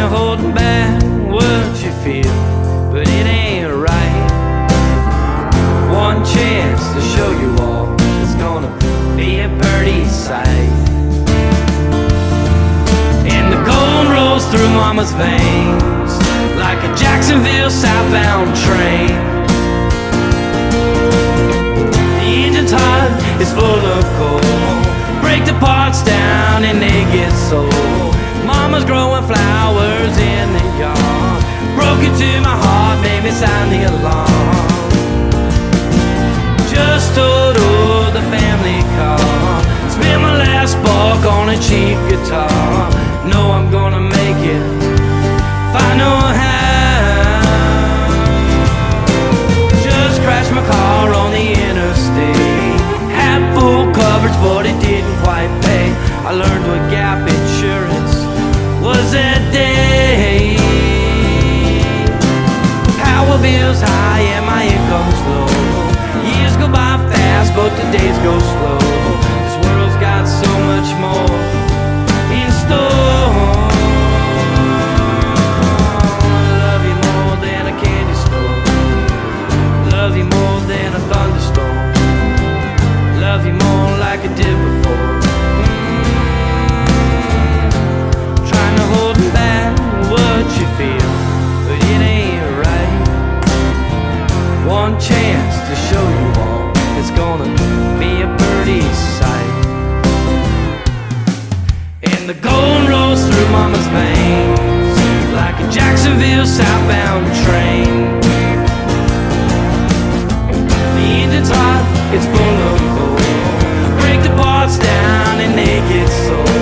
to hold back what you feel, but it ain't right. One chance to show you all, it's gonna be a pretty sight. And the gold rolls through mama's veins like a Jacksonville southbound train. The engine's hot, it's full of coal. Break the parts down and they get sold. Mama's growing flowers in the yard. Broke into my heart, made me sound the alarm. Just totaled the family car. Spent my last buck on a cheap guitar. Know I'm gonna make it if I know how. Just crashed my car on the interstate. Had full coverage but it didn't quite pay. I learned what gap insurance was that day. Power bills high and my income's low. Years go by fast but the days go slow. This world's got so much more in store. Love you more than a candy store. Love you more than a thunderstorm. Love you more like I did before. Trying to hold back what you feel, but it ain't right. One chance to show you all, it's gonna be a pretty sight. And the gold rolls through mama's veins like a Jacksonville southbound train. The engine's hot, it's full of coal. Break the parts down and they get sold.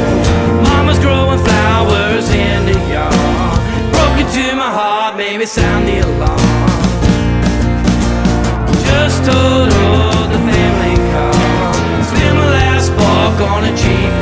Mama's growing flowers in the yard. Broke into my heart, made me sound the alarm. Just totaled the family car. Spent my last buck on a cheap